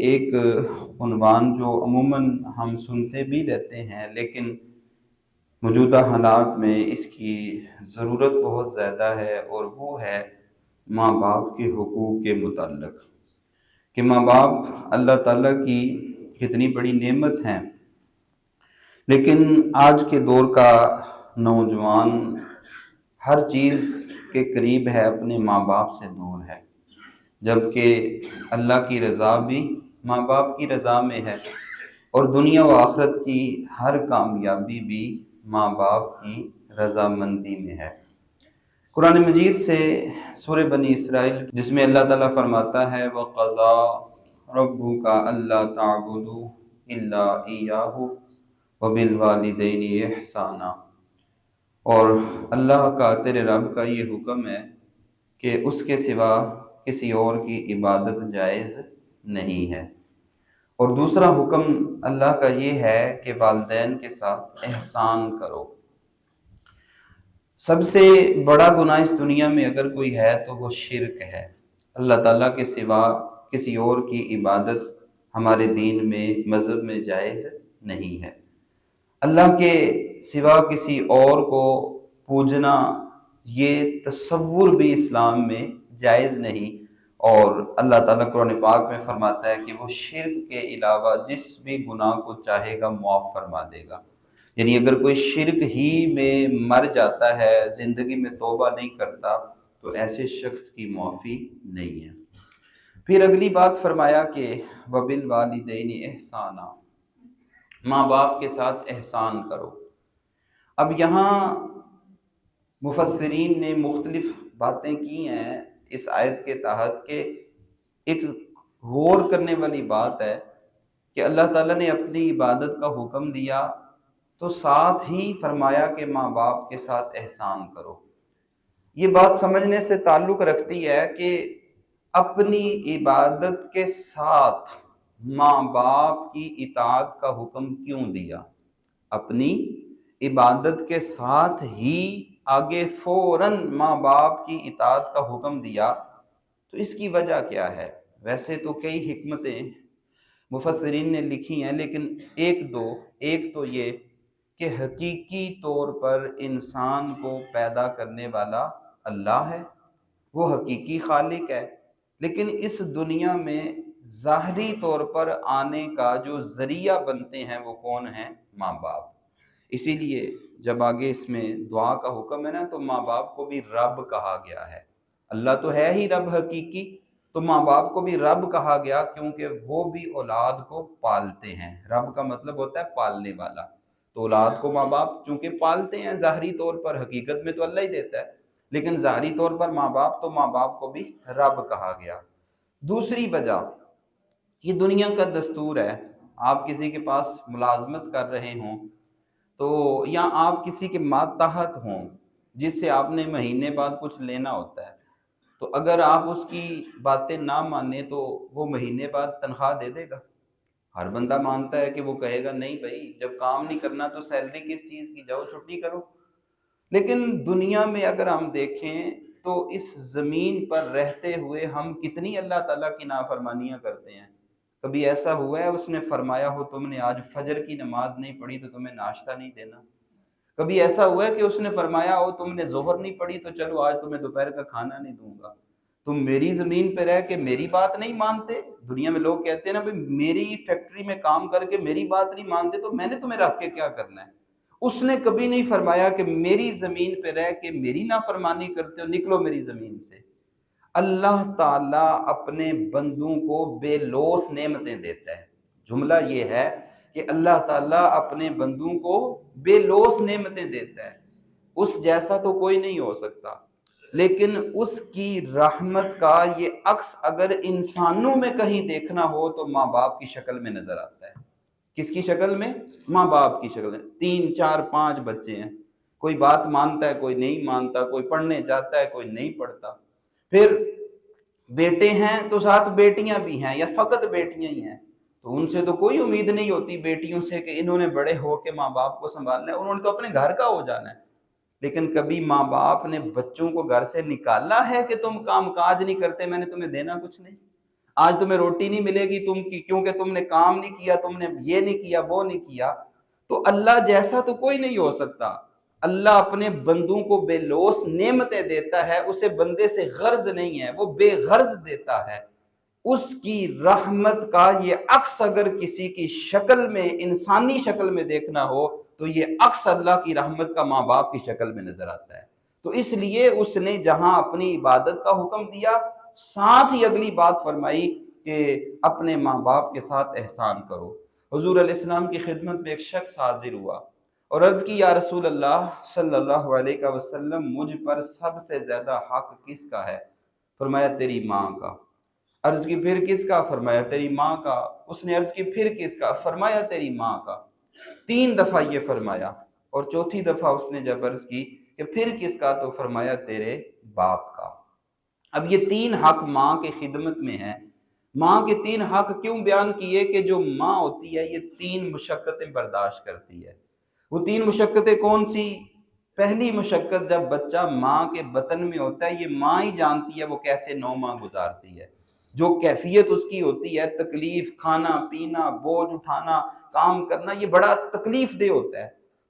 ایک عنوان جو عموماً ہم سنتے بھی رہتے ہیں، لیکن موجودہ حالات میں اس کی ضرورت بہت زیادہ ہے، اور وہ ہے ماں باپ کے حقوق کے متعلق، کہ ماں باپ اللہ تعالیٰ کی کتنی بڑی نعمت ہیں، لیکن آج کے دور کا نوجوان ہر چیز کے قریب ہے، اپنے ماں باپ سے دور ہے، جبکہ اللہ کی رضا بھی ماں باپ کی رضا میں ہے، اور دنیا و آخرت کی ہر کامیابی بھی ماں باپ کی رضامندی میں ہے۔ قرآن مجید سے سورہ بنی اسرائیل، جس میں اللہ تعالیٰ فرماتا ہے وَقَضَىٰ رَبُّكَ أَلَّا تَعْبُدُوا إِلَّا إِيَّاهُ وَبِالْوَالِدَيْنِ إِحْسَانًا، اور اللہ کا، تیرے رب کا یہ حکم ہے کہ اس کے سوا کسی اور کی عبادت جائز نہیں ہے، اور دوسرا حکم اللہ کا یہ ہے کہ والدین کے ساتھ احسان کرو۔ سب سے بڑا گناہ اس دنیا میں اگر کوئی ہے تو وہ شرک ہے۔ اللہ تعالیٰ کے سوا کسی اور کی عبادت ہمارے دین میں، مذہب میں جائز نہیں ہے۔ اللہ کے سوا کسی اور کو پوجنا، یہ تصور بھی اسلام میں جائز نہیں، اور اللہ تعالیٰ قرآن پاک میں فرماتا ہے کہ وہ شرک کے علاوہ جس بھی گناہ کو چاہے گا معاف فرما دے گا۔ یعنی اگر کوئی شرک ہی میں مر جاتا ہے، زندگی میں توبہ نہیں کرتا، تو ایسے شخص کی معافی نہیں ہے۔ پھر اگلی بات فرمایا کہ وَبِالْوَالِدَيْنِ إِحْسَانًا، ماں باپ کے ساتھ احسان کرو۔ اب یہاں مفسرین نے مختلف باتیں کی ہیں اس آیت کے تحت، کہ ایک غور کرنے والی بات ہے کہ اللہ تعالیٰ نے اپنی عبادت کا حکم دیا تو ساتھ ہی فرمایا کہ ماں باپ کے ساتھ احسان کرو۔ یہ بات سمجھنے سے تعلق رکھتی ہے کہ اپنی عبادت کے ساتھ ماں باپ کی اطاعت کا حکم کیوں دیا؟ اپنی عبادت کے ساتھ ہی آگے فوراً ماں باپ کی اطاعت کا حکم دیا، تو اس کی وجہ کیا ہے؟ ویسے تو کئی حکمتیں مفسرین نے لکھی ہیں، لیکن ایک تو یہ کہ حقیقی طور پر انسان کو پیدا کرنے والا اللہ ہے، وہ حقیقی خالق ہے، لیکن اس دنیا میں ظاہری طور پر آنے کا جو ذریعہ بنتے ہیں وہ کون ہیں؟ ماں باپ۔ اسی لیے جب آگے اس میں دعا کا حکم ہے نا، تو ماں باپ کو بھی رب کہا گیا ہے۔ اللہ تو ہے ہی رب حقیقی، تو ماں باپ کو بھی رب کہا گیا، کیونکہ وہ بھی اولاد کو پالتے ہیں۔ رب کا مطلب ہوتا ہے پالنے والا، تو اولاد کو ماں باپ چونکہ پالتے ہیں ظاہری طور پر، حقیقت میں تو اللہ ہی دیتا ہے، لیکن ظاہری طور پر ماں باپ، تو ماں باپ کو بھی رب کہا گیا۔ دوسری وجہ، یہ دنیا کا دستور ہے، آپ کسی کے پاس ملازمت کر رہے ہوں تو، یا آپ کسی کے ماتحت ہوں جس سے آپ نے مہینے بعد کچھ لینا ہوتا ہے، تو اگر آپ اس کی باتیں نہ مانیں تو وہ مہینے بعد تنخواہ دے دے گا؟ ہر بندہ مانتا ہے کہ وہ کہے گا نہیں بھائی، جب کام نہیں کرنا تو سیلری کس چیز کی، جاؤ چھٹی کرو۔ لیکن دنیا میں اگر ہم دیکھیں تو اس زمین پر رہتے ہوئے ہم کتنی اللہ تعالیٰ کی نافرمانیاں کرتے ہیں۔ کبھی ایسا ہوا ہے اس نے فرمایا ہو تم نے آج فجر کی نماز نہیں پڑھی تو تمہیں ناشتہ نہیں دینا؟ کبھی ایسا ہوا ہے کہ اس نے فرمایا ہو تم نے ظہر نہیں پڑھی تو چلو آج تمہیں دوپہر کا کھانا نہیں دوں گا؟ تم میری زمین پہ رہ کے میری بات نہیں مانتے؟ دنیا میں لوگ کہتے ہیں نا بھائی میری فیکٹری میں کام کر کے میری بات نہیں مانتے تو میں نے تمہیں رکھ کے کیا کرنا ہے؟ اس نے کبھی نہیں فرمایا کہ میری زمین پہ رہ کے میری نافرمانی کرتے ہو، نکلو میری زمین سے۔ اللہ تعالیٰ اپنے بندوں کو بے لوث نعمتیں دیتا ہے۔ جملہ یہ ہے کہ اللہ تعالیٰ اپنے بندوں کو بے لوث نعمتیں دیتا ہے، اس جیسا تو کوئی نہیں ہو سکتا، لیکن اس کی رحمت کا یہ عکس اگر انسانوں میں کہیں دیکھنا ہو تو ماں باپ کی شکل میں نظر آتا ہے۔ کس کی شکل میں؟ ماں باپ کی شکل میں۔ 3 4 5 بچے ہیں، کوئی بات مانتا ہے، کوئی نہیں مانتا، کوئی پڑھنے جاتا ہے، کوئی نہیں پڑھتا۔ پھر بیٹے ہیں تو ساتھ بیٹیاں بھی ہیں، یا فقط بیٹیاں ہی ہیں، تو ان سے تو کوئی امید نہیں ہوتی بیٹیوں سے کہ انہوں نے بڑے ہو کے ماں باپ کو سنبھالنا ہے، انہوں نے تو اپنے گھر کا ہو جانا ہے۔ لیکن کبھی ماں باپ نے بچوں کو گھر سے نکالا ہے کہ تم کام کاج نہیں کرتے، میں نے تمہیں دینا کچھ نہیں؟ آج تمہیں روٹی نہیں ملے گی کیونکہ تم نے کام نہیں کیا، تم نے یہ نہیں کیا، وہ نہیں کیا۔ تو اللہ جیسا تو کوئی نہیں ہو سکتا۔ اللہ اپنے بندوں کو بے لوث نعمتیں دیتا ہے، اسے بندے سے غرض نہیں ہے، وہ بے غرض دیتا ہے۔ اس کی رحمت کا یہ عکس اگر کسی کی شکل میں، انسانی شکل میں دیکھنا ہو تو یہ عکس اللہ کی رحمت کا ماں باپ کی شکل میں نظر آتا ہے۔ تو اس لیے اس نے جہاں اپنی عبادت کا حکم دیا، ساتھ ہی اگلی بات فرمائی کہ اپنے ماں باپ کے ساتھ احسان کرو۔ حضور علیہ السلام کی خدمت میں ایک شخص حاضر ہوا اور عرض کی، یا رسول اللہ صلی اللہ علیہ وسلم، مجھ پر سب سے زیادہ حق کس کا ہے؟ فرمایا تیری ماں کا۔ عرض کی پھر کس کا؟ فرمایا تیری ماں کا۔ اس نے عرض کی پھر کس کا؟ فرمایا تیری ماں کا۔ 3 دفعہ یہ فرمایا، اور چوتھی دفعہ اس نے جب عرض کی کہ پھر کس کا، تو فرمایا تیرے باپ کا۔ اب یہ 3 حق ماں کے خدمت میں ہیں۔ ماں کے 3 حق کیوں بیان کیے؟ کہ جو ماں ہوتی ہے یہ 3 مشقتیں برداشت کرتی ہے۔ وہ 3 مشقتیں کون سی؟ پہلی مشقت، جب بچہ ماں کے بطن میں ہوتا ہے، یہ ماں ہی جانتی ہے وہ کیسے 9 ماہ گزارتی ہے۔ جو کیفیت اس کی ہوتی ہے، تکلیف، کھانا پینا، بوجھ اٹھانا، کام کرنا، یہ بڑا تکلیف دہ ہوتا ہے۔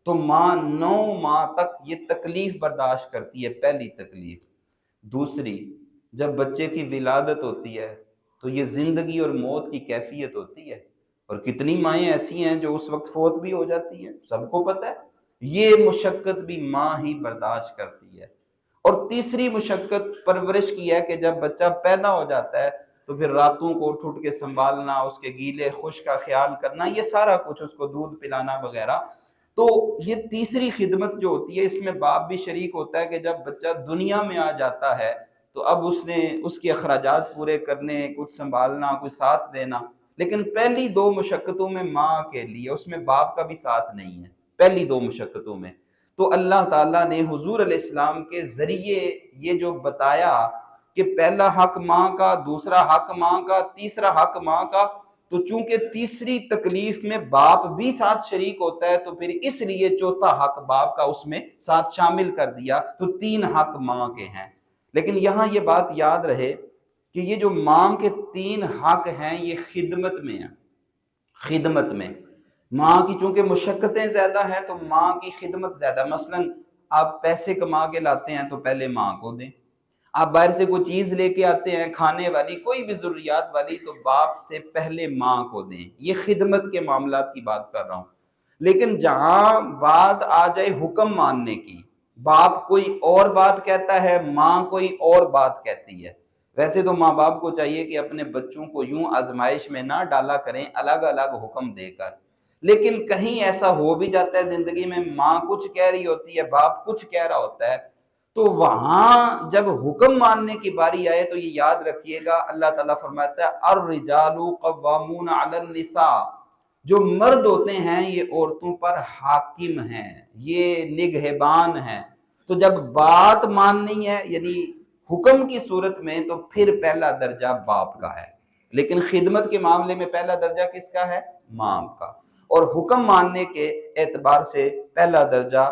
تو ماں 9 ماہ تک یہ تکلیف برداشت کرتی ہے، پہلی تکلیف۔ دوسری، جب بچے کی ولادت ہوتی ہے تو یہ زندگی اور موت کی کیفیت ہوتی ہے، اور کتنی مائیں ایسی ہیں جو اس وقت فوت بھی ہو جاتی ہیں، سب کو پتہ ہے۔ یہ مشقت بھی ماں ہی برداشت کرتی ہے۔ اور تیسری مشقت پرورش کی ہے کہ جب بچہ پیدا ہو جاتا ہے تو پھر راتوں کو اٹھ کے سنبھالنا، اس کے گیلے خشک کا خیال کرنا، یہ سارا کچھ، اس کو دودھ پلانا وغیرہ۔ تو یہ تیسری خدمت جو ہوتی ہے، اس میں باپ بھی شریک ہوتا ہے کہ جب بچہ دنیا میں آ جاتا ہے تو اب اس نے اس کے اخراجات پورے کرنے، کچھ سنبھالنا، کچھ ساتھ دینا۔ لیکن پہلی 2 مشقتوں میں ماں کے لیے، اس میں باپ کا بھی ساتھ نہیں ہے، پہلی 2 مشقتوں میں۔ تو اللہ تعالیٰ نے حضور علیہ السلام کے ذریعے یہ جو بتایا کہ پہلا حق ماں کا، دوسرا حق ماں کا، تیسرا حق ماں کا، تو چونکہ تیسری تکلیف میں باپ بھی ساتھ شریک ہوتا ہے تو پھر اس لیے چوتھا حق باپ کا اس میں ساتھ شامل کر دیا، تو 3 حق ماں کے ہیں۔ لیکن یہاں یہ بات یاد رہے کہ یہ جو ماں کے 3 حق ہیں یہ خدمت میں ہیں۔ خدمت میں ماں کی چونکہ مشقتیں زیادہ ہیں تو ماں کی خدمت زیادہ۔ مثلا آپ پیسے کما کے لاتے ہیں تو پہلے ماں کو دیں۔ آپ باہر سے کوئی چیز لے کے آتے ہیں کھانے والی، کوئی بھی ضروریات والی، تو باپ سے پہلے ماں کو دیں۔ یہ خدمت کے معاملات کی بات کر رہا ہوں۔ لیکن جہاں بات آ جائے حکم ماننے کی، باپ کوئی اور بات کہتا ہے، ماں کوئی اور بات کہتی ہے۔ ویسے تو ماں باپ کو چاہیے کہ اپنے بچوں کو یوں آزمائش میں نہ ڈالا کریں الگ الگ حکم دے کر، لیکن کہیں ایسا ہو بھی جاتا ہے زندگی میں، ماں کچھ کہہ رہی ہوتی ہے، باپ کچھ کہہ رہا ہوتا ہے، تو وہاں جب حکم ماننے کی باری آئے تو یہ یاد رکھیے گا، اللہ تعالیٰ فرماتا ہے الرجال قوامون علی النساء، جو مرد ہوتے ہیں یہ عورتوں پر حاکم ہیں، یہ نگہبان ہیں۔ تو جب بات ماننی ہے یعنی حکم کی صورت میں تو پھر پہلا درجہ باپ کا ہے، لیکن خدمت کے معاملے میں پہلا درجہ کس کا ہے؟ ماں کا۔ اور حکم ماننے کے اعتبار سے پہلا درجہ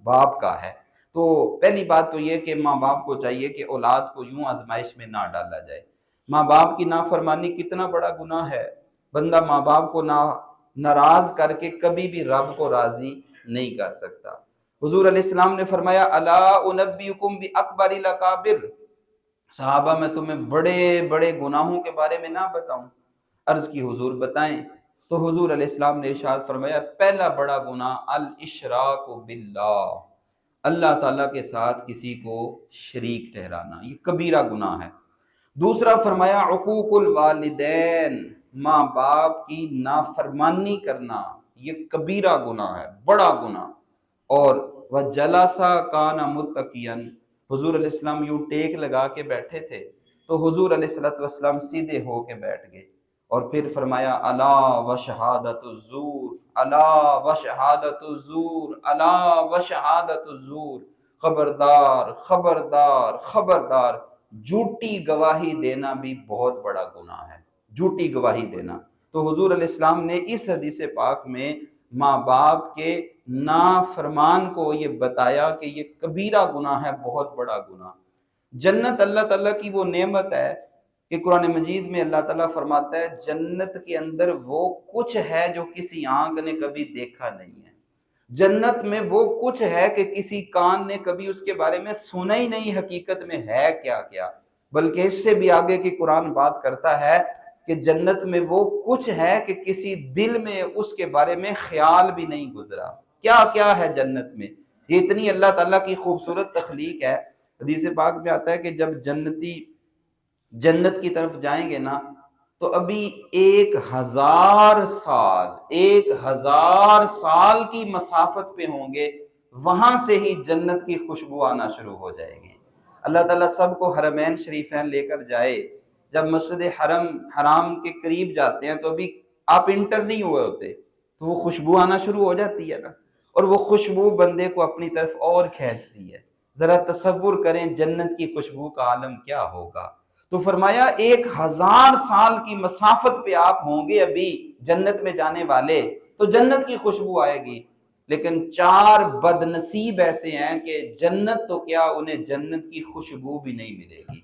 باپ کا ہے۔ تو پہلی بات تو یہ کہ ماں باپ کو چاہیے کہ اولاد کو یوں آزمائش میں نہ ڈالا جائے۔ ماں باپ کی نافرمانی کتنا بڑا گناہ ہے۔ بندہ ماں باپ کو ناراض کر کے کبھی بھی رب کو راضی نہیں کر سکتا۔ حضور علیہ السلام نے فرمایا الا انبئکم باکبر الاکابر، صحابہ میں تمہیں بڑے بڑے گناہوں کے بارے میں نہ بتاؤں؟ عرض کی حضور بتائیں۔ تو حضور علیہ السلام نے ارشاد فرمایا پہلا بڑا گناہ الاشراک باللہ، اللہ تعالیٰ کے ساتھ کسی کو شریک ٹھہرانا، یہ کبیرہ گناہ ہے۔ دوسرا فرمایا عقوق الوالدین، ماں باپ کی نافرمانی کرنا، یہ کبیرہ گناہ ہے، بڑا گناہ۔ اور وجلسا کان متقیا، حضور علیہ السلام یوں ٹیک لگا کے بیٹھے تھے تو حضور علیہ السلام سیدھے ہو کے بیٹھ گئے، اور پھر فرمایا الا وشہادۃ الزور، الا وشہادۃ الزور، الا وشہادۃ الزور، خبردار خبردار خبردار، جھوٹی گواہی دینا بھی بہت بڑا گناہ ہے، جھوٹی گواہی دینا۔ تو حضور علیہ السلام نے اس حدیث پاک میں ماں باپ کے نافرمان کو یہ بتایا کہ یہ کبیرہ گناہ ہے، بہت بڑا گناہ۔ جنت اللہ تعالیٰ کی وہ نعمت ہے کہ قرآن مجید میں اللہ تعالیٰ فرماتا ہے جنت کے اندر وہ کچھ ہے جو کسی آنکھ نے کبھی دیکھا نہیں ہے، جنت میں وہ کچھ ہے کہ کسی کان نے کبھی اس کے بارے میں سنا ہی نہیں حقیقت میں ہے کیا کیا، بلکہ اس سے بھی آگے کی قرآن بات کرتا ہے کہ جنت میں وہ کچھ ہے کہ کسی دل میں اس کے بارے میں خیال بھی نہیں گزرا۔ کیا کیا ہے جنت میں؟ یہ اتنی اللہ تعالیٰ کی خوبصورت تخلیق ہے۔ حدیث پاک میں آتا ہے کہ جب جنتی جنت کی طرف جائیں گے نا تو ابھی 1000 سال کی مسافت پہ ہوں گے، وہاں سے ہی جنت کی خوشبو آنا شروع ہو جائے گی۔ اللہ تعالیٰ سب کو حرمین شریفین لے کر جائے، جب مسجد حرام کے قریب جاتے ہیں تو ابھی آپ انٹر نہیں ہوئے ہوتے تو وہ خوشبو آنا شروع ہو جاتی ہے نا، اور وہ خوشبو بندے کو اپنی طرف اور کھینچتی ہے۔ ذرا تصور کریں جنت کی خوشبو کا عالم کیا ہوگا۔ تو فرمایا 1000 سال کی مسافت پہ آپ ہوں گے ابھی جنت میں جانے والے تو جنت کی خوشبو آئے گی، لیکن 4 بد نصیب ایسے ہیں کہ جنت تو کیا انہیں جنت کی خوشبو بھی نہیں ملے گی،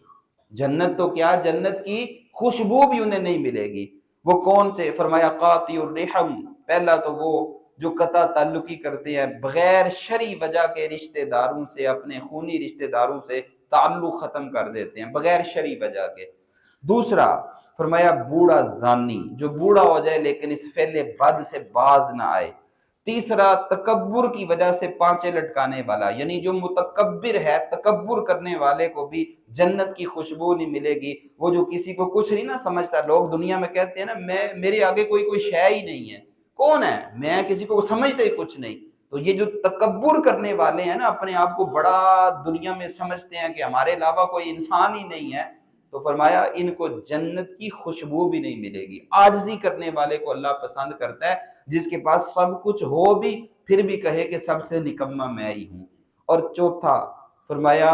جنت تو کیا جنت کی خوشبو بھی انہیں نہیں ملے گی۔ وہ کون سے؟ فرمایا قاطع الرحم، پہلا تو وہ جو قطع تعلقی کرتے ہیں، بغیر شرعی وجہ کے رشتہ داروں سے، اپنے خونی رشتہ داروں سے تعلق ختم کر دیتے ہیں بغیر شرعی وجہ کے۔ دوسرا فرمایا بوڑھا زانی، جو بوڑھا ہو جائے لیکن اس فعل بد سے باز نہ آئے۔ تیسرا تکبر کی وجہ سے پانچے لٹکانے والا، یعنی جو متکبر ہے، تکبر کرنے والے کو بھی جنت کی خوشبو نہیں ملے گی۔ وہ جو کسی کو کچھ نہیں نہ سمجھتا، لوگ دنیا میں کہتے ہیں نا میرے آگے کوئی شے ہی نہیں ہے، کون ہے میں کسی کو سمجھتا ہی کچھ نہیں۔ تو یہ جو تکبر کرنے والے ہیں نا، اپنے آپ کو بڑا دنیا میں سمجھتے ہیں کہ ہمارے علاوہ کوئی انسان ہی نہیں ہے، تو فرمایا ان کو جنت کی خوشبو بھی نہیں ملے گی۔ عاجزی کرنے والے کو اللہ پسند کرتا ہے، جس کے پاس سب کچھ ہو بھی پھر بھی کہے کہ سب سے نکما میں ہی ہوں۔ اور چوتھا فرمایا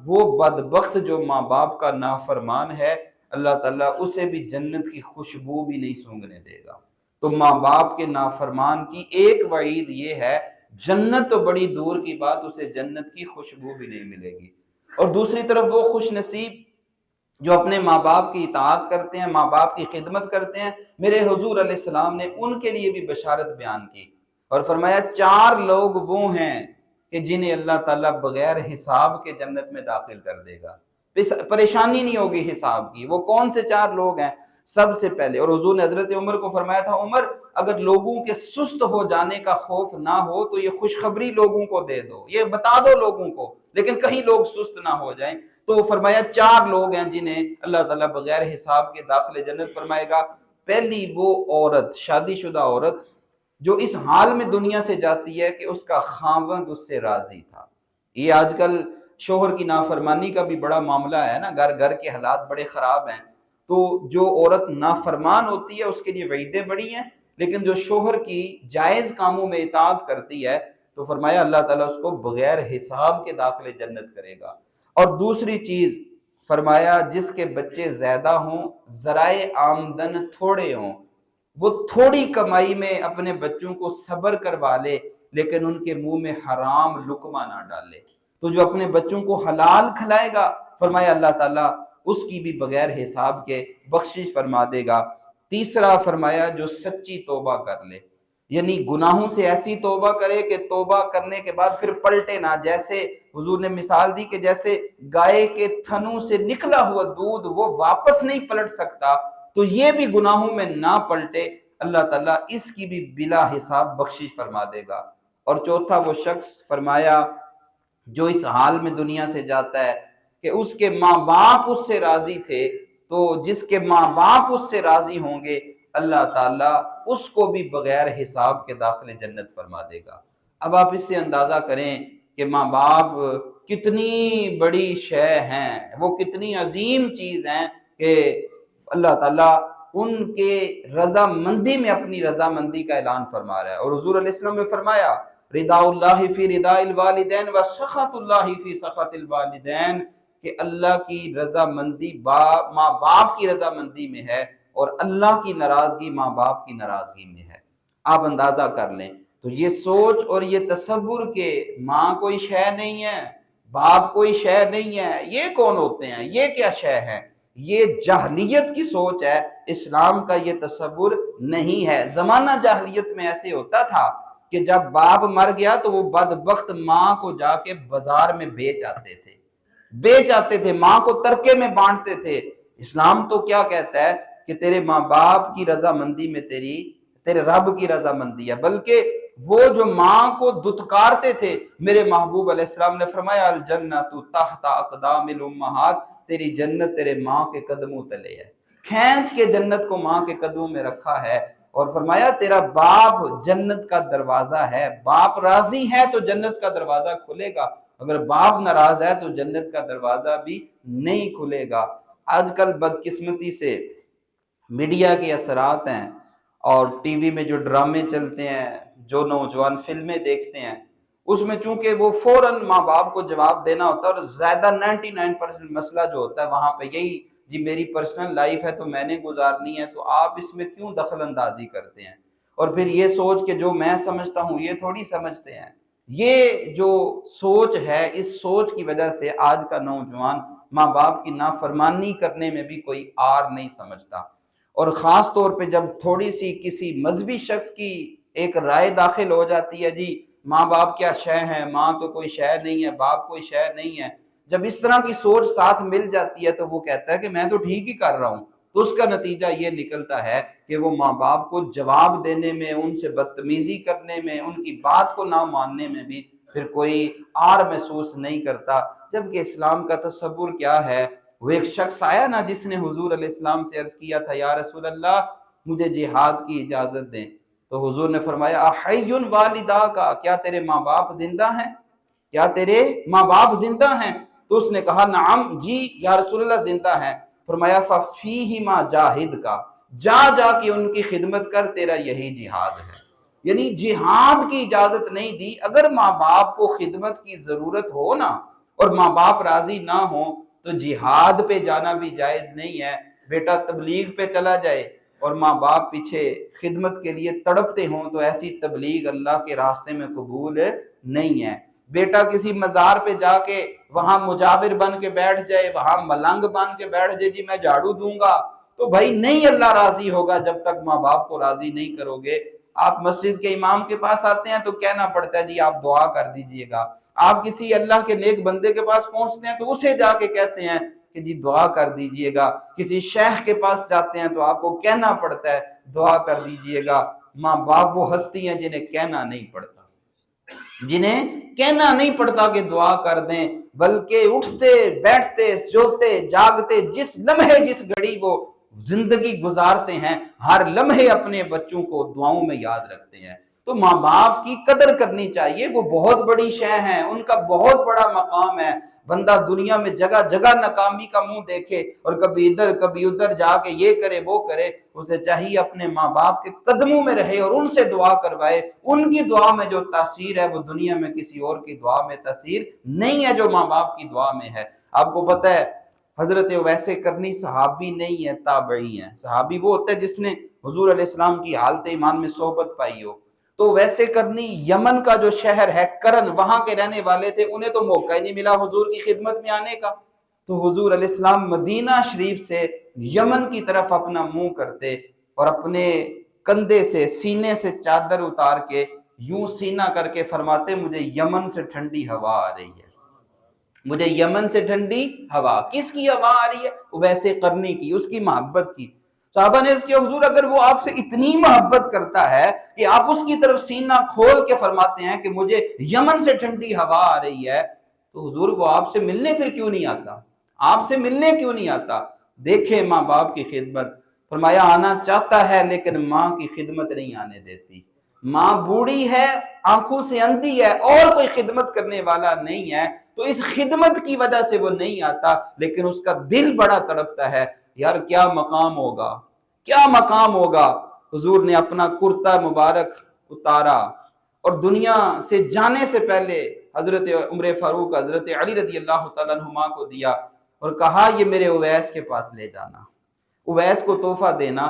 وہ بدبخت جو ماں باپ کا نافرمان ہے، اللہ تعالیٰ اسے بھی جنت کی خوشبو بھی نہیں سونگنے دے گا۔ تو ماں باپ کے نافرمان کی ایک وعید یہ ہے، جنت تو بڑی دور کی بات، اسے جنت کی خوشبو بھی نہیں ملے گی۔ اور دوسری طرف وہ خوش نصیب جو اپنے ماں باپ کی اطاعت کرتے ہیں، ماں باپ کی خدمت کرتے ہیں، میرے حضور علیہ السلام نے ان کے لیے بھی بشارت بیان کی اور فرمایا 4 لوگ وہ ہیں کہ جنہیں اللہ تعالیٰ بغیر حساب کے جنت میں داخل کر دے گا، پریشانی نہیں ہوگی حساب کی۔ وہ کون سے 4 لوگ ہیں؟ سب سے پہلے، اور حضور نے حضرت عمر کو فرمایا تھا، عمر اگر لوگوں کے سست ہو جانے کا خوف نہ ہو تو یہ خوشخبری لوگوں کو دے دو، یہ بتا دو لوگوں کو، لیکن کہیں لوگ سست نہ ہو جائیں۔ تو فرمایا 4 لوگ ہیں جنہیں اللہ تعالیٰ بغیر حساب کے داخل جنت فرمائے گا۔ پہلی وہ عورت، شادی شدہ عورت جو اس حال میں دنیا سے جاتی ہے کہ اس کا خاوند اس سے راضی تھا۔ یہ آج کل شوہر کی نافرمانی کا بھی بڑا معاملہ ہے نا، گھر کے حالات بڑے خراب ہیں، تو جو عورت نافرمان ہوتی ہے اس کے لیے وعیدیں بڑی ہیں، لیکن جو شوہر کی جائز کاموں میں اطاعت کرتی ہے تو فرمایا اللہ تعالیٰ اس کو بغیر حساب کے داخل جنت کرے گا۔ اور دوسری چیز فرمایا جس کے بچے زیادہ ہوں، ذرائع آمدن تھوڑے ہوں، وہ تھوڑی کمائی میں اپنے بچوں کو صبر کروا لے لیکن ان کے منہ میں حرام لقمہ نہ ڈالے، تو جو اپنے بچوں کو حلال کھلائے گا فرمایا اللہ تعالیٰ اس کی بھی بغیر حساب کے بخشش فرما دے گا۔ تیسرا فرمایا جو سچی توبہ کر لے، یعنی گناہوں سے ایسی توبہ کرے کہ توبہ کرنے کے بعد پھر پلٹے نہ، جیسے حضور نے مثال دی کہ جیسے گائے کے تھنوں سے نکلا ہوا دودھ وہ واپس نہیں پلٹ سکتا، تو یہ بھی گناہوں میں نہ پلٹے، اللہ تعالیٰ اس کی بھی بلا حساب بخشش فرما دے گا۔ اور چوتھا وہ شخص فرمایا جو اس حال میں دنیا سے جاتا ہے کہ اس کے ماں باپ اس سے راضی تھے، تو جس کے ماں باپ اس سے راضی ہوں گے اللہ تعالیٰ اس کو بھی بغیر حساب کے داخل جنت فرما دے گا۔ اب آپ اس سے اندازہ کریں کہ ماں باپ کتنی بڑی شے ہیں، وہ کتنی عظیم چیز ہیں کہ اللہ تعالیٰ ان کے رضامندی میں اپنی رضامندی کا اعلان فرما رہا ہے۔ اور حضور علیہ السلام نے فرمایا رضا اللہ فی رضا الوالدین و سخط اللہ فی سخط الوالدین، کہ اللہ کی رضامندی ماں باپ کی رضامندی میں ہے اور اللہ کی ناراضگی ماں باپ کی ناراضگی میں ہے۔ آپ اندازہ کر لیں، تو یہ سوچ اور یہ تصور کہ ماں کوئی شے نہیں ہے، باپ کوئی شے نہیں ہے، یہ کون ہوتے ہیں، یہ کیا شے ہے؟ یہ جاہلیت کی سوچ ہے، اسلام کا یہ تصور نہیں ہے۔ زمانہ جاہلیت میں ایسے ہوتا تھا کہ جب باپ مر گیا تو وہ بدبخت ماں کو جا کے بازار میں بیچ آتے تھے، ماں کو ترکے میں بانٹتے تھے۔ اسلام تو کیا کہتا ہے کہ تیرے ماں باپ کی رضامندی میں تیرے رب کی رضامندی ہے، بلکہ وہ جو ماں کو دتکارتے تھے، میرے محبوب علیہ السلام نے فرمایا الجنۃ تحت اقدام الامہات، تیری جنت تیرے ماں کے قدموں تلے ہے۔ کھینچ کے جنت کو ماں کے قدموں میں رکھا ہے، اور فرمایا تیرا باپ جنت کا دروازہ ہے، باپ راضی ہے تو جنت کا دروازہ کھلے گا، اگر باپ ناراض ہے تو جنت کا دروازہ بھی نہیں کھلے گا۔ آج کل بدقسمتی سے میڈیا کے اثرات ہیں، اور ٹی وی میں جو ڈرامے چلتے ہیں، جو نوجوان فلمیں دیکھتے ہیں، اس میں چونکہ وہ فوراً ماں باپ کو جواب دینا ہوتا ہے، اور زیادہ 99% مسئلہ جو ہوتا ہے وہاں پہ یہی، جی میری پرسنل لائف ہے تو میں نے گزارنی ہے، تو آپ اس میں کیوں دخل اندازی کرتے ہیں؟ اور پھر یہ سوچ کہ جو میں سمجھتا ہوں یہ تھوڑی سمجھتے ہیں۔ یہ جو سوچ ہے، اس سوچ کی وجہ سے آج کا نوجوان ماں باپ کی نافرمانی کرنے میں بھی کوئی آر نہیں سمجھتا، اور خاص طور پہ جب تھوڑی سی کسی مذہبی شخص کی ایک رائے داخل ہو جاتی ہے، جی ماں باپ کیا شے ہیں، ماں تو کوئی شے نہیں ہے، باپ کوئی شے نہیں ہے، جب اس طرح کی سوچ ساتھ مل جاتی ہے تو وہ کہتا ہے کہ میں تو ٹھیک ہی کر رہا ہوں، تو اس کا نتیجہ یہ نکلتا ہے کہ وہ ماں باپ کو جواب دینے میں، ان سے بدتمیزی کرنے میں، ان کی بات کو نہ ماننے میں بھی پھر کوئی آر محسوس نہیں کرتا۔ جبکہ اسلام کا تصور کیا ہے؟ وہ ایک شخص آیا نا جس نے حضور علیہ السلام سے عرض کیا تھا یا رسول اللہ مجھے جہاد کی اجازت دیں، تو حضور نے فرمایا احی والدہ کا، کیا تیرے ماں باپ زندہ ہیں؟ کیا تیرے ماں باپ زندہ ہیں؟ تو اس نے کہا نعم، جی یا رسول اللہ زندہ ہیں۔ فرمایا ففیہما جاہد کا، جا کے ان کی خدمت کر، تیرا یہی جہاد ہے۔ یعنی جہاد کی اجازت نہیں دی۔ اگر ماں باپ کو خدمت کی ضرورت ہو نا، اور ماں باپ راضی نہ ہو، تو جہاد پہ جانا بھی جائز نہیں ہے۔ بیٹا تبلیغ پہ چلا جائے اور ماں باپ پیچھے خدمت کے لیے تڑپتے ہوں تو ایسی تبلیغ اللہ کے راستے میں قبول نہیں ہے۔ بیٹا کسی مزار پہ جا کے وہاں مجاور بن کے بیٹھ جائے، وہاں ملنگ بن کے بیٹھ جائے، جی میں جھاڑو دوں گا، تو بھائی نہیں اللہ راضی ہوگا جب تک ماں باپ کو راضی نہیں کرو گے۔ آپ مسجد کے امام کے پاس آتے ہیں تو کہنا پڑتا ہے جی آپ دعا کر دیجئے گا۔ آپ کسی اللہ کے نیک بندے کے پاس پہنچتے ہیں تو اسے جا کے کہتے ہیں کہ جی دعا کر دیجئے گا۔ کسی شیخ کے پاس جاتے ہیں تو آپ کو کہنا پڑتا ہے دعا کر دیجئے گا۔ ماں باپ وہ ہستی ہیں جنہیں کہنا نہیں پڑتا کہ دعا کر دیں، بلکہ اٹھتے بیٹھتے سوتے جاگتے جس لمحے جس گھڑی وہ زندگی گزارتے ہیں، ہر لمحے اپنے بچوں کو دعاؤں میں یاد رکھتے ہیں۔ تو ماں باپ کی قدر کرنی چاہیے، وہ بہت بڑی شے ہیں، ان کا بہت بڑا مقام ہے۔ بندہ دنیا میں جگہ جگہ ناکامی کا منہ دیکھے اور کبھی ادھر کبھی ادھر جا کے یہ کرے وہ کرے، اسے چاہیے اپنے ماں باپ کے قدموں میں رہے اور ان سے دعا کروائے۔ ان کی دعا میں جو تاثیر ہے وہ دنیا میں کسی اور کی دعا میں تاثیر نہیں ہے جو ماں باپ کی دعا میں ہے۔ آپ کو پتہ ہے حضرت اویس کرنی صحابی نہیں ہے، تابعی ہیں۔ صحابی وہ ہوتا ہے جس نے حضور علیہ السلام کی حالت ایمان میں صحبت پائی ہو۔ تو ویسے کرنی یمن کا جو شہر ہے کرن، وہاں کے رہنے والے تھے، انہیں تو موقع ہی نہیں ملا حضور کی خدمت میں آنے کا۔ تو حضور علیہ السلام مدینہ شریف سے یمن کی طرف اپنا منہ کرتے اور اپنے کندھے سے سینے سے چادر اتار کے یوں سینہ کر کے فرماتے مجھے یمن سے ٹھنڈی ہوا آ رہی ہے، مجھے یمن سے ٹھنڈی ہوا۔ کس کی ہوا آ رہی ہے؟ ویسے کرنی کی، اس کی محبت کی۔ صحابہ نے اس کے حضور اگر وہ آپ سے اتنی محبت کرتا ہے کہ آپ اس کی طرف سینہ کھول کے فرماتے ہیں کہ مجھے یمن سے ٹھنڈی ہوا آ رہی ہے، تو حضور وہ آپ سے ملنے پھر کیوں نہیں آتا؟ آپ سے ملنے کیوں نہیں آتا؟ دیکھیں ماں باپ کی خدمت، فرمایا آنا چاہتا ہے لیکن ماں کی خدمت نہیں آنے دیتی۔ ماں بوڑھی ہے، آنکھوں سے اندھی ہے، اور کوئی خدمت کرنے والا نہیں ہے، تو اس خدمت کی وجہ سے وہ نہیں آتا، لیکن اس کا دل بڑا تڑپتا ہے یار کیا مقام ہوگا، کیا مقام ہوگا۔ حضور نے اپنا کرتا مبارک اتارا اور دنیا سے جانے سے پہلے حضرت عمر فاروق حضرت علی رضی اللہ تعالیٰ عنہما کو دیا اور کہا یہ میرے اویس کے پاس لے جانا، اویس کو تحفہ دینا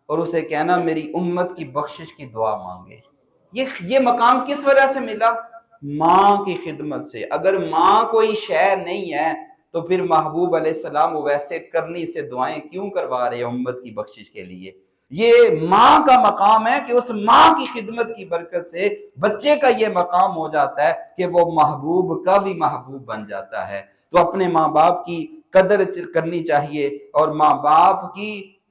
اور اسے کہنا میری امت کی بخشش کی دعا مانگے۔ یہ مقام کس وجہ سے ملا؟ ماں کی خدمت سے۔ اگر ماں کوئی شے نہیں ہے تو پھر محبوب علیہ السلام ویسے کرنی سے دعائیں کیوں کروا رہے ہیں امت کی بخشش کے لیے؟ یہ ماں کا مقام ہے کہ اس ماں کی خدمت کی برکت سے بچے کا یہ مقام ہو جاتا ہے کہ وہ محبوب کا بھی محبوب بن جاتا ہے۔ تو اپنے ماں باپ کی قدر کرنی چاہیے اور ماں باپ کی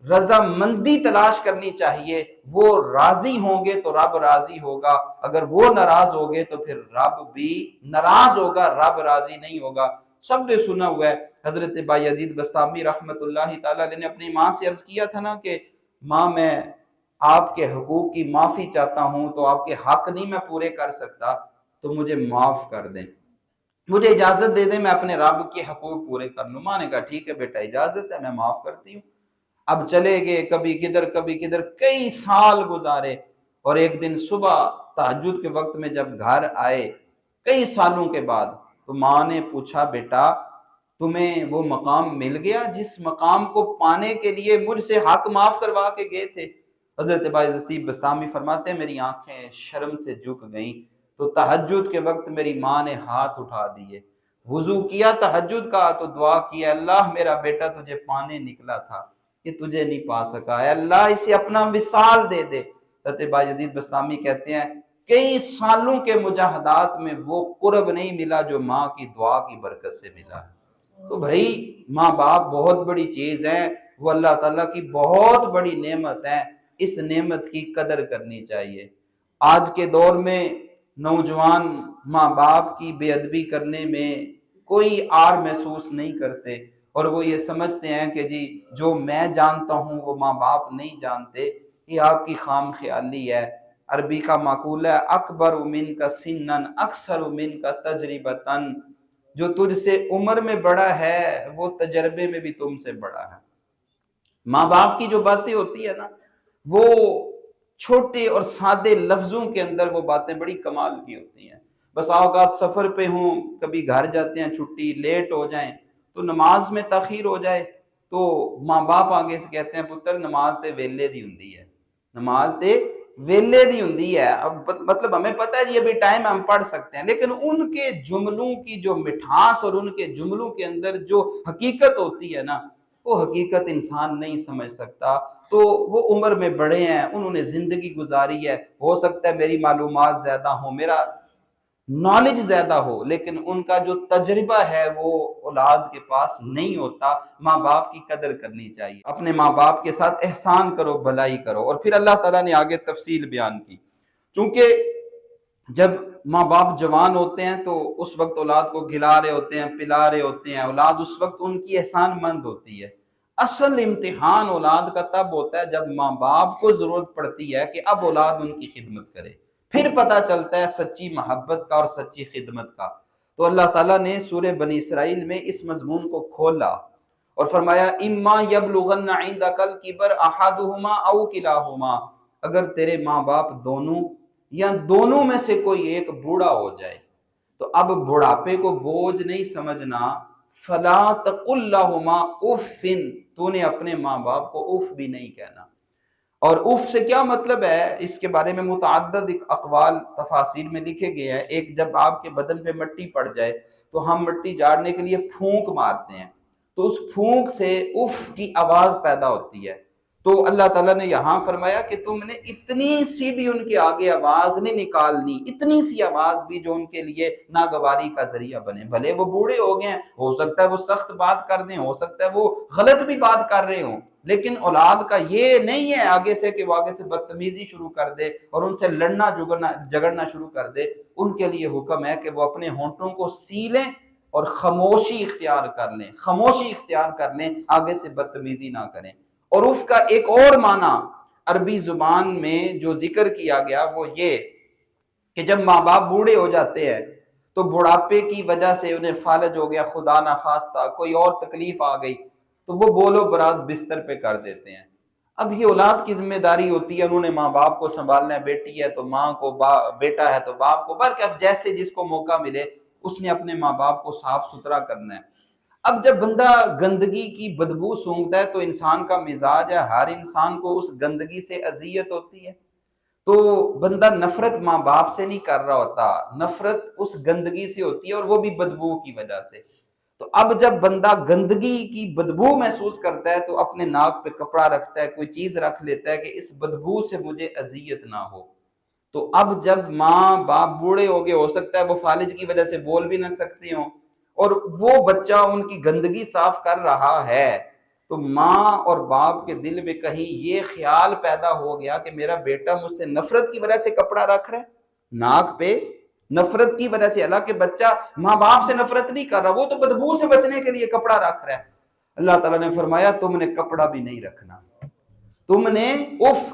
رضا مندی تلاش کرنی چاہیے۔ وہ راضی ہوں گے تو رب راضی ہوگا، اگر وہ ناراض ہوگے تو پھر رب بھی ناراض ہوگا، رب راضی نہیں ہوگا۔ سب نے سنا ہوا ہے حضرت بایزید بسطامی رحمت اللہ تعالیٰ علیہ نے اپنی ماں سے عرض کیا تھا نا کہ ماں میں آپ کے حقوق کی معافی چاہتا ہوں، تو آپ کے حق نہیں میں پورے کر سکتا تو مجھے معاف کر دیں، مجھے اجازت دے دیں میں اپنے رب کے حقوق پورے کر لوں۔ ماں نے کہا ٹھیک ہے بیٹا اجازت ہے، میں معاف کرتی ہوں۔ اب چلے گئے، کبھی کدھر کئی سال گزارے، اور ایک دن صبح تہجد کے وقت میں جب گھر آئے کئی سالوں کے بعد، تو ماں نے پوچھا بیٹا تمہیں وہ مقام مل گیا جس مقام کو پانے کے لیے مجھ سے حق معاف کروا کے گئے تھے؟ حضرت بایزید بسطامی فرماتے ہیں میری آنکھیں شرم سے جھک گئیں، تو تہجد کے وقت میری ماں نے ہاتھ اٹھا دیے، وضو کیا تہجد کا تو دعا کیا اللہ میرا بیٹا تجھے پانے نکلا تھا، یہ تجھے نہیں پا سکا، اے اللہ اسے اپنا وصال دے دے۔ حضرت بایزید بسطامی کہتے ہیں کئی سالوں کے مجاہدات میں وہ قرب نہیں ملا جو ماں کی دعا کی برکت سے ملا۔ تو بھائی ماں باپ بہت بڑی چیز ہے، وہ اللہ تعالیٰ کی بہت بڑی نعمت ہے، اس نعمت کی قدر کرنی چاہیے۔ آج کے دور میں نوجوان ماں باپ کی بے ادبی کرنے میں کوئی عار محسوس نہیں کرتے، اور وہ یہ سمجھتے ہیں کہ جی جو میں جانتا ہوں وہ ماں باپ نہیں جانتے۔ یہ آپ کی خام خیالی ہے۔ عربی کا مقولہ ہے اکبر من کا سنن اکثر من کا تجربتاً، جو تجھ سے عمر میں بڑا ہے وہ تجربے میں بھی تم سے بڑا ہے۔ ماں باپ کی جو باتیں ہوتی ہے نا وہ چھوٹے اور سادے لفظوں کے اندر وہ باتیں بڑی کمال کی ہوتی ہیں۔ بس اوقات سفر پہ ہوں، کبھی گھر جاتے ہیں چھٹی لیٹ ہو جائیں تو نماز میں تاخیر ہو جائے تو ماں باپ آگے سے کہتے ہیں پتر نماز تے ویلے دی ہوندی ہے، نماز تے ویلے دی ہوندی ہے۔ اب مطلب ہمیں پتہ ہے یہ بھی ٹائم ہم پڑھ سکتے ہیں، لیکن ان کے جملوں کی جو مٹھاس اور ان کے جملوں کے اندر جو حقیقت ہوتی ہے نا وہ حقیقت انسان نہیں سمجھ سکتا۔ تو وہ عمر میں بڑے ہیں، انہوں نے زندگی گزاری ہے، ہو سکتا ہے میری معلومات زیادہ ہوں، میرا نالج زیادہ ہو، لیکن ان کا جو تجربہ ہے وہ اولاد کے پاس نہیں ہوتا۔ ماں باپ کی قدر کرنی چاہیے، اپنے ماں باپ کے ساتھ احسان کرو، بھلائی کرو۔ اور پھر اللہ تعالیٰ نے آگے تفصیل بیان کی، چونکہ جب ماں باپ جوان ہوتے ہیں تو اس وقت اولاد کو کھلا رہے ہوتے ہیں، پلا رہے ہوتے ہیں، اولاد اس وقت ان کی احسان مند ہوتی ہے۔ اصل امتحان اولاد کا تب ہوتا ہے جب ماں باپ کو ضرورت پڑتی ہے کہ اب اولاد ان کی خدمت کرے، پھر پتہ چلتا ہے سچی محبت کا اور سچی خدمت کا۔ تو اللہ تعالیٰ نے سورہ بنی اسرائیل میں اس مضمون کو کھولا اور فرمایا اما یبلغن عندک الکبر احدہما او کلاہما، اگر تیرے ماں باپ دونوں یا دونوں میں سے کوئی ایک بوڑھا ہو جائے تو اب بڑھاپے کو بوجھ نہیں سمجھنا، فلا تقل لہما اف، تو نے اپنے ماں باپ کو اف بھی نہیں کہنا۔ اور اف سے کیا مطلب ہے اس کے بارے میں متعدد اقوال تفاسیر میں لکھے گئے ہیں۔ ایک جب آپ کے بدن پہ مٹی پڑ جائے تو ہم مٹی جاڑنے کے لیے پھونک مارتے ہیں، تو اس پھونک سے اف کی آواز پیدا ہوتی ہے۔ تو اللہ تعالیٰ نے یہاں فرمایا کہ تم نے اتنی سی بھی ان کے آگے آواز نہیں نکالنی، اتنی سی آواز بھی جو ان کے لیے ناگواری کا ذریعہ بنے۔ بھلے وہ بوڑھے ہو گئے ہیں، ہو سکتا ہے وہ سخت بات کر دیں، ہو سکتا ہے وہ غلط بھی بات کر رہے ہوں، لیکن اولاد کا یہ نہیں ہے آگے سے کہ وہ آگے سے بدتمیزی شروع کر دے اور ان سے لڑنا جھگڑنا شروع کر دے۔ ان کے لیے حکم ہے کہ وہ اپنے ہونٹوں کو سیلیں اور خاموشی اختیار کر لیں، خاموشی اختیار کر لیں، آگے سے بدتمیزی نہ کریں۔ اور اف کا ایک اور معنی عربی زبان میں جو ذکر کیا گیا وہ یہ کہ جب ماں باپ بوڑھے ہو جاتے ہیں تو بڑھاپے کی وجہ سے انہیں فالج ہو گیا، خدا نہ خواستہ کوئی اور تکلیف آ گئی تو وہ بولو براز بستر پہ کر دیتے ہیں۔ اب یہ اولاد کی ذمہ داری ہوتی ہے، انہوں نے ماں باپ کو سنبھالنا ہے، بیٹی ہے تو ماں کو، بیٹا ہے تو باپ کو، برکف جیسے جس کو موقع ملے اس نے اپنے ماں باپ کو صاف ستھرا کرنا ہے۔ اب جب بندہ گندگی کی بدبو سونگتا ہے تو انسان کا مزاج ہے، ہر انسان کو اس گندگی سے اذیت ہوتی ہے، تو بندہ نفرت ماں باپ سے نہیں کر رہا ہوتا، نفرت اس گندگی سے ہوتی ہے اور وہ بھی بدبو کی وجہ سے۔ تو اب جب بندہ گندگی کی بدبو محسوس کرتا ہے تو اپنے ناک پہ کپڑا رکھتا ہے، کوئی چیز رکھ لیتا ہے کہ اس بدبو سے مجھے اذیت نہ ہو۔ تو اب جب ماں باپ بوڑھے ہو گئے، ہو سکتا ہے وہ فالج کی وجہ سے بول بھی نہ سکتے ہوں، اور وہ بچہ ان کی گندگی صاف کر رہا ہے، تو ماں اور باپ کے دل میں کہیں یہ خیال پیدا ہو گیا کہ میرا بیٹا مجھ سے نفرت کی وجہ سے کپڑا رکھ رہا ہے، ناک پہ نفرت کی وجہ سے۔ حالانکہ بچہ ماں باپ سے نفرت نہیں کر رہا، وہ تو بدبو سے بچنے کے لیے کپڑا رکھ رہا ہے۔ اللہ تعالیٰ نے فرمایا تم نے کپڑا بھی نہیں رکھنا، تم نے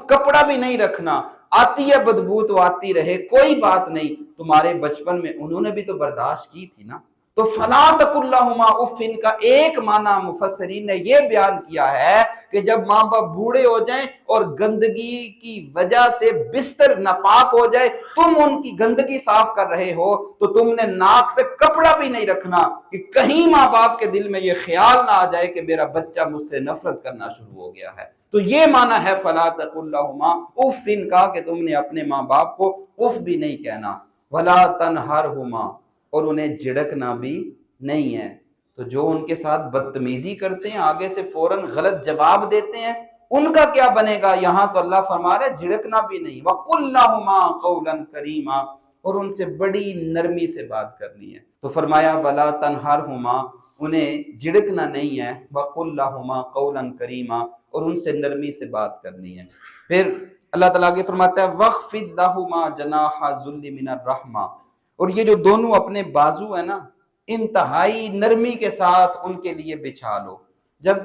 کپڑا بھی نہیں رکھنا، آتی ہے بدبو تو آتی رہے، کوئی بات نہیں، تمہارے بچپن میں انہوں نے بھی تو برداشت کی تھی نا۔ تو فَلَا تَقُل لَّهُمَا اُفٍّ کا ایک معنی مفسرین نے یہ بیان کیا ہے کہ جب ماں باپ بوڑھے ہو جائیں اور گندگی کی وجہ سے بستر ناپاک ہو جائے، تم ان کی گندگی صاف کر رہے ہو، تو تم نے ناک پہ کپڑا بھی نہیں رکھنا کہ کہیں ماں باپ کے دل میں یہ خیال نہ آ جائے کہ میرا بچہ مجھ سے نفرت کرنا شروع ہو گیا ہے۔ تو یہ معنی ہے فَلَا تَقُل لَّهُمَا اُفٍّ کا کہ تم نے اپنے ماں باپ کو اف بھی نہیں کہنا، وَلَا تَنْهَرْهُمَا اور انہیں جھڑکنا بھی نہیں ہے۔ تو جو ان کے ساتھ بدتمیزی کرتے ہیں، آگے سے فوراً غلط جواب دیتے ہیں، ان کا کیا بنے گا؟ یہاں تو اللہ فرما رہا ہے جھڑکنا بھی نہیں۔ وَقُلْ لَهُمَا قَوْلًا كَرِيمًا اور ان سے بڑی نرمی سے بات کرنی ہے۔ تو فرمایا وَلَا تَنْهَرْهُمَا انہیں جھڑکنا نہیں ہے، وَقُلْ لَهُمَا قَوْلًا كَرِيمًا اور ان سے نرمی سے بات کرنی ہے۔ پھر اللہ تعالیٰ آگے فرماتا ہے وَخْفِضْ لَهُمَا جَنَاحَ الذُّلِّ مِنَ الرَّحْمَةِ اور یہ جو دونوں اپنے بازو ہیں نا، انتہائی نرمی کے ساتھ ان کے لیے بچھا لو۔ جب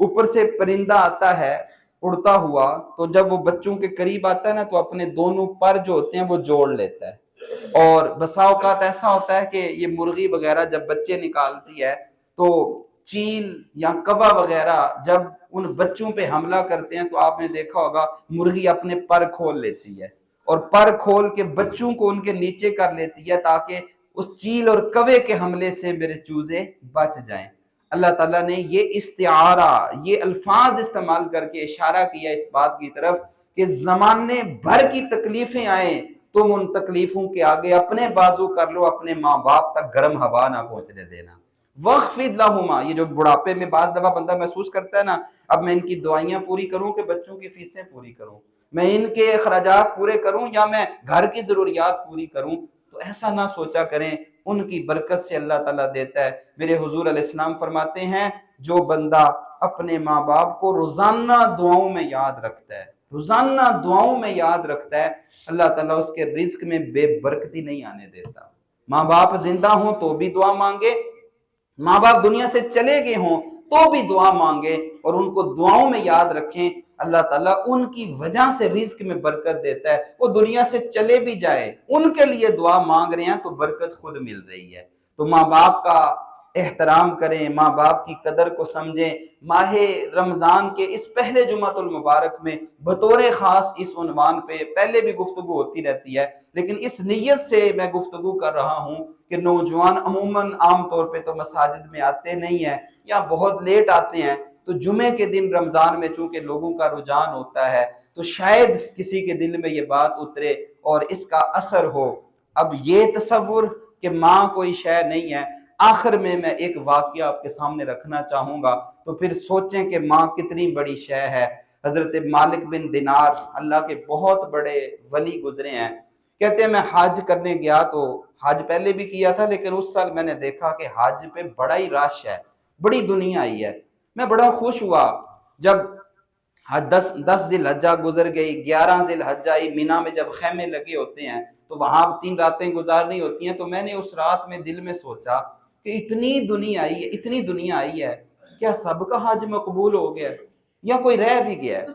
اوپر سے پرندہ آتا ہے اڑتا ہوا، تو جب وہ بچوں کے قریب آتا ہے نا تو اپنے دونوں پر جو ہوتے ہیں وہ جوڑ لیتا ہے، اور بسا اوقات ایسا ہوتا ہے کہ یہ مرغی وغیرہ جب بچے نکالتی ہے تو چیل یا کوا وغیرہ جب ان بچوں پہ حملہ کرتے ہیں تو آپ نے دیکھا ہوگا مرغی اپنے پر کھول لیتی ہے اور پر کھول کے بچوں کو ان کے نیچے کر لیتی ہے تاکہ اس چیل اور کوے کے حملے سے میرے چوزے بچ جائیں۔ اللہ تعالیٰ نے یہ استعارہ، یہ الفاظ استعمال کر کے اشارہ کیا اس بات کی طرف کہ زمانے بھر کی تکلیفیں آئیں، تم ان تکلیفوں کے آگے اپنے بازو کر لو، اپنے ماں باپ تک گرم ہوا نہ پہنچنے دینا۔ وَخْفِضْ لَهُمَا یہ جو بڑھاپے میں بعض دفعہ بندہ محسوس کرتا ہے نا، اب میں ان کی دعائیاں پوری کروں کہ بچوں کی فیسیں پوری کروں، میں ان کے اخراجات پورے کروں یا میں گھر کی ضروریات پوری کروں، تو ایسا نہ سوچا کریں، ان کی برکت سے اللہ تعالیٰ دیتا ہے۔ میرے حضور علیہ السلام فرماتے ہیں جو بندہ اپنے ماں باپ کو روزانہ دعاؤں میں یاد رکھتا ہے، روزانہ دعاؤں میں یاد رکھتا ہے، اللہ تعالیٰ اس کے رزق میں بے برکتی نہیں آنے دیتا۔ ماں باپ زندہ ہوں تو بھی دعا مانگے، ماں باپ دنیا سے چلے گئے ہوں تو بھی دعا مانگے، اور ان کو دعاؤں میں یاد رکھیں، اللہ تعالیٰ ان کی وجہ سے رزق میں برکت دیتا ہے۔ وہ دنیا سے چلے بھی جائے، ان کے لیے دعا مانگ رہے ہیں تو برکت خود مل رہی ہے۔ تو ماں باپ کا احترام کریں، ماں باپ کی قدر کو سمجھیں۔ ماہ رمضان کے اس پہلے جمعۃ المبارک میں بطور خاص اس عنوان پہ پہلے بھی گفتگو ہوتی رہتی ہے، لیکن اس نیت سے میں گفتگو کر رہا ہوں کہ نوجوان عموماً عام طور پہ تو مساجد میں آتے نہیں ہیں یا بہت لیٹ آتے ہیں، تو جمعے کے دن رمضان میں چونکہ لوگوں کا رجحان ہوتا ہے تو شاید کسی کے دل میں یہ بات اترے اور اس کا اثر ہو۔ اب یہ تصور کہ ماں کوئی شے نہیں ہے، آخر میں ایک واقعہ آپ کے سامنے رکھنا چاہوں گا تو پھر سوچیں کہ ماں کتنی بڑی شے ہے۔ حضرت مالک بن دینار اللہ کے بہت بڑے ولی گزرے ہیں، کہتے ہیں میں حج کرنے گیا تو حج پہلے بھی کیا تھا لیکن اس سال میں نے دیکھا کہ حج پہ بڑا ہی رش ہے، بڑی دنیا آئی ہے۔ میں بڑا خوش ہوا جب 10 ذی الحجہ گزر گئی، 11 ذی الحجہ آئی، مینا میں جب خیمے لگے ہوتے ہیں تو وہاں 3 راتیں گزارنی ہوتی ہیں، تو میں نے اس رات میں دل میں سوچا کہ اتنی دنیا آئی ہے، اتنی دنیا آئی ہے، کیا سب کا حج مقبول ہو گیا یا کوئی رہ بھی گیا ہے؟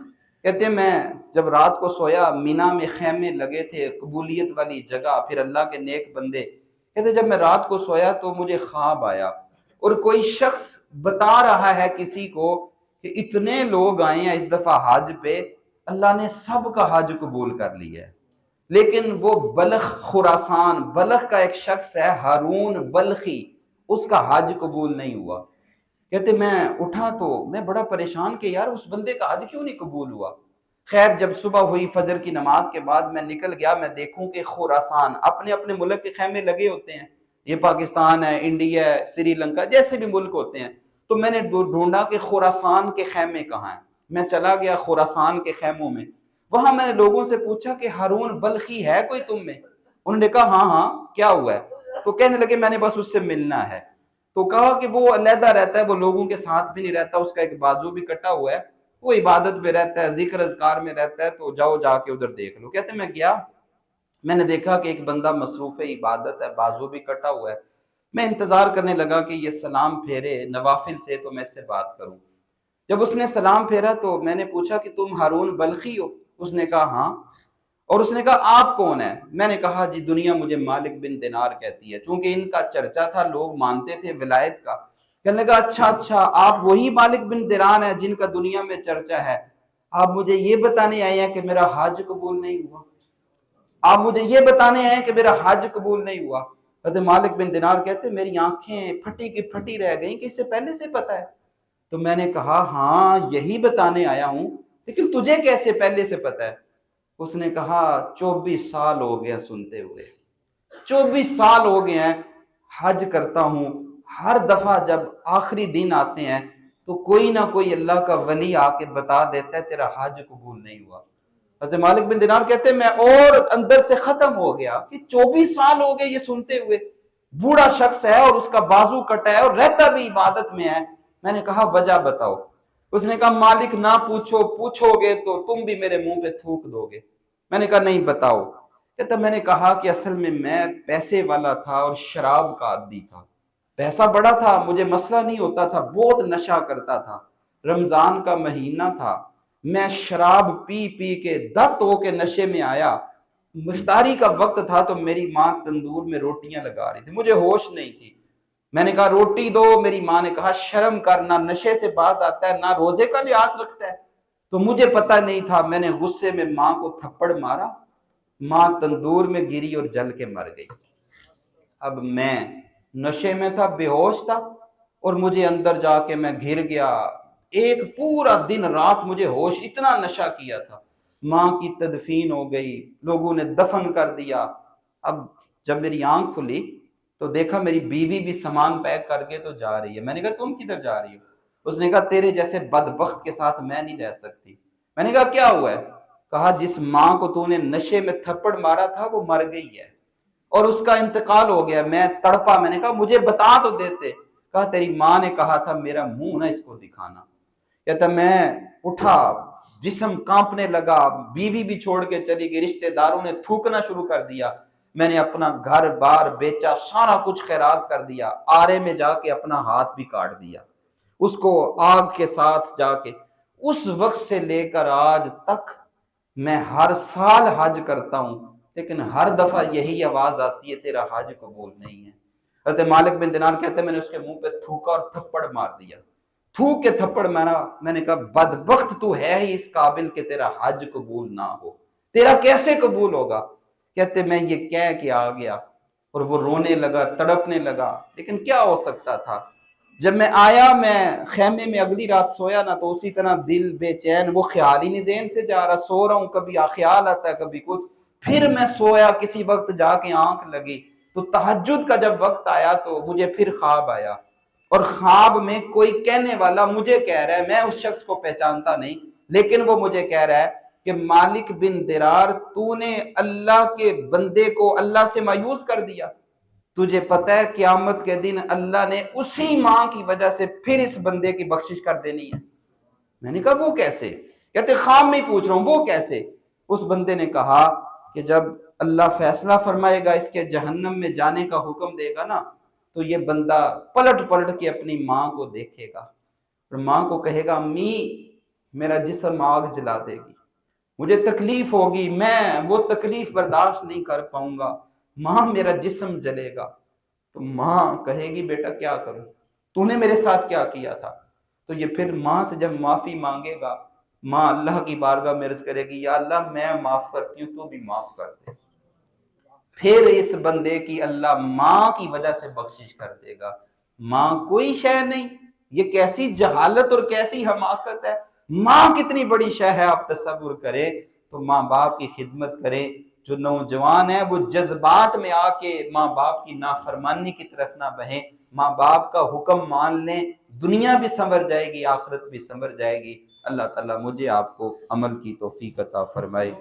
کہتے ہیں میں جب رات کو سویا، مینا میں خیمے لگے تھے، قبولیت والی جگہ، پھر اللہ کے نیک بندے، کہتے جب میں رات کو سویا تو مجھے خواب آیا اور کوئی شخص بتا رہا ہے کسی کو کہ اتنے لوگ آئے ہیں اس دفعہ حج پہ، اللہ نے سب کا حج قبول کر لیا ہے، لیکن وہ بلخ خراسان، بلخ کا ایک شخص ہے ہارون بلخی، اس کا حج قبول نہیں ہوا۔ کہتے میں اٹھا تو میں بڑا پریشان کہ یار اس بندے کا حج کیوں نہیں قبول ہوا۔ خیر جب صبح ہوئی فجر کی نماز کے بعد میں نکل گیا، میں دیکھوں کہ خراسان، اپنے اپنے ملک کے خیمے لگے ہوتے ہیں، یہ پاکستان ہے، انڈیا ہے، سری لنکا جیسے بھی ملک ہوتے ہیں. تو میں نے ڈھونڈا کہ خوراسان کے خیمے کہاں ہیں. میں چلا گیا خوراسان کے خیموں میں. وہاں میں نے لوگوں سے پوچھا کہ ہارون بلخی ہے کوئی تم میں؟ انہوں نے کہا ہاں ہاں کیا ہوا ہے؟ تو کہنے لگے میں نے بس اس سے ملنا ہے. تو کہا کہ وہ علیحدہ رہتا ہے، وہ لوگوں کے ساتھ بھی نہیں رہتا، اس کا ایک بازو بھی کٹا ہوا ہے، وہ عبادت میں رہتا ہے، ذکر اذکار میں رہتا ہے، تو جاؤ جا کے ادھر دیکھ لو. کہتے میں گیا، میں نے دیکھا کہ ایک بندہ مصروف عبادت ہے، بازو بھی کٹا ہوا ہے. میں انتظار کرنے لگا کہ یہ سلام پھیرے نوافل سے تو میں اس سے بات کروں. جب اس نے سلام پھیرا تو میں نے پوچھا کہ تم ہارون بلخی ہو؟ اس نے کہا ہاں. اور اس نے کہا آپ کون ہیں؟ میں نے کہا جی دنیا مجھے مالک بن دینار کہتی ہے، چونکہ ان کا چرچا تھا، لوگ مانتے تھے ولایت کا. کہنے لگا اچھا آپ وہی مالک بن دینار ہیں جن کا دنیا میں چرچا ہے. آپ مجھے یہ بتانے آئے ہیں کہ میرا حج قبول نہیں ہوا؟ آپ مجھے یہ بتانے آئے ہیں کہ میرا حج قبول نہیں ہوا؟ حضرت مالک بن دینار کہتے میری آنکھیں پھٹی کی پھٹی رہ گئیں کہ اسے پہلے سے پتا ہے. تو میں نے کہا ہاں یہی بتانے آیا ہوں، لیکن تجھے کیسے پہلے سے پتا ہے؟ اس نے کہا 24 سال ہو گئے سنتے ہوئے، 24 سال ہو گئے ہیں حج کرتا ہوں. ہر دفعہ جب آخری دن آتے ہیں تو کوئی نہ کوئی اللہ کا ولی آ کے بتا دیتا ہے تیرا حج قبول نہیں ہوا. حضرت مالک بن دینار کہتے ہیں میں اور اندر سے ختم ہو گیا کہ 24 سال ہو گئے یہ سنتے ہوئے، بوڑھا شخص ہے اور اس کا بازو کٹا ہے اور رہتا بھی عبادت میں ہے. میں نے کہا وجہ بتاؤ. اس نے کہا مالک نہ پوچھو، پوچھو گے تو تم بھی میرے منہ پہ تھوک دو گے. میں نے کہا نہیں بتاؤ. کہتا میں نے کہا کہ اصل میں پیسے والا تھا اور شراب کا عادی تھا. پیسہ بڑا تھا، مجھے مسئلہ نہیں ہوتا تھا، بہت نشہ کرتا تھا. رمضان کا مہینہ تھا، میں شراب پی پی کے دت ہو کے نشے میں آیا. مفطاری کا وقت تھا تو میری ماں تندور میں روٹیاں لگا رہی تھی، مجھے ہوش نہیں تھی. میں نے کہا روٹی دو. میری ماں نے کہا شرم کر، نہ نشے سے باز آتا ہے نہ روزے کا لحاظ رکھتا ہے. تو مجھے پتہ نہیں تھا، میں نے غصے میں ماں کو تھپڑ مارا، ماں تندور میں گری اور جل کے مر گئی. اب میں نشے میں تھا، بے ہوش تھا، اور مجھے اندر جا کے میں گر گیا. ایک پورا دن رات مجھے ہوش، اتنا نشہ کیا تھا. ماں کی تدفین ہو گئی، لوگوں نے دفن کر دیا. اب جب میری آنکھ کھلی تو دیکھا میری بیوی بھی سامان پیک کر کے تو جا رہی ہے. میں نے کہا تم کدھر جا رہی ہو؟ اس نے کہا تیرے جیسے بدبخت کے ساتھ میں نہیں رہ سکتی. میں نے کہا کیا ہوا ہے؟ کہا جس ماں کو تو نے نشے میں تھپڑ مارا تھا وہ مر گئی ہے اور اس کا انتقال ہو گیا. میں تڑپا، میں نے کہا مجھے بتا تو دیتے. کہا تیری ماں نے کہا تھا میرا منہ نہ اس کو دکھانا. کہتا میں اٹھا، جسم کانپنے لگا، بیوی بھی چھوڑ کے چلی گئی، رشتہ داروں نے تھوکنا شروع کر دیا. میں نے اپنا گھر بار بیچا، سارا کچھ خیرات کر دیا. آرے میں جا کے اپنا ہاتھ بھی کاٹ دیا، اس کو آگ کے ساتھ جا کے. اس وقت سے لے کر آج تک میں ہر سال حج کرتا ہوں، لیکن ہر دفعہ یہی آواز آتی ہے تیرا حج قبول نہیں ہے. حضرت مالک بن دینار کہتے ہیں میں نے اس کے منہ پہ تھوکا اور تھپڑ مار دیا. تھوک کے تھپڑ مارا. میں نے کہا بدبخت تو ہے ہی اس قابل کہ تیرا حج قبول نہ ہو، تیرا کیسے قبول ہوگا؟ کہتے میں یہ کہہ کے آ گیا. اور وہ رونے لگا، تڑپنے لگا. لیکن کیا ہو سکتا تھا؟ جب میں آیا، میں خیمے میں اگلی رات سویا نا تو اسی طرح دل بے چین، وہ خیال ہی نہیں ذہن سے جا رہا. سو رہا ہوں، کبھی خیال آتا ہے کبھی کچھ. پھر میں سویا، کسی وقت جا کے آنکھ لگی تو تہجد کا جب وقت آیا تو مجھے پھر خواب آیا. اور خواب میں کوئی کہنے والا مجھے کہہ رہا ہے، میں اس شخص کو پہچانتا نہیں، لیکن وہ مجھے کہہ رہا ہے کہ مالک بن درار تو نے اللہ کے بندے کو اللہ سے مایوس کر دیا. تجھے پتہ ہے قیامت کے دن اللہ نے اسی ماں کی وجہ سے پھر اس بندے کی بخشش کر دینی ہے. میں نے کہا وہ کیسے؟ کہتے خواب میں ہی پوچھ رہا ہوں وہ کیسے؟ اس بندے نے کہا کہ جب اللہ فیصلہ فرمائے گا، اس کے جہنم میں جانے کا حکم دے گا نا، تو یہ بندہ پلٹ پلٹ کے اپنی ماں کو دیکھے گا اور ماں کو کہے گا امی میرا جسم آگ جلا دے گی، مجھے تکلیف ہوگی، میں وہ تکلیف برداشت نہیں کر پاؤں گا، ماں میرا جسم جلے گا. تو ماں کہے گی بیٹا کیا کروں، تو نے میرے ساتھ کیا کیا تھا؟ تو یہ پھر ماں سے جب معافی مانگے گا، ماں اللہ کی بارگاہ میں عرض کرے گی یا اللہ میں معاف کرتی ہوں، تو بھی معاف کر دے. پھر اس بندے کی اللہ ماں کی وجہ سے بخشش کر دے گا. ماں کوئی شے نہیں. یہ کیسی جہالت اور کیسی حماقت ہے. ماں کتنی بڑی شے ہے آپ تصور کریں. تو ماں باپ کی خدمت کریں، جو نوجوان ہیں وہ جذبات میں آ کے ماں باپ کی نافرمانی کی طرف نہ بہیں، ماں باپ کا حکم مان لیں، دنیا بھی سنور جائے گی، آخرت بھی سنور جائے گی۔ اللہ تعالیٰ مجھے آپ کو عمل کی توفیق عطا فرمائے۔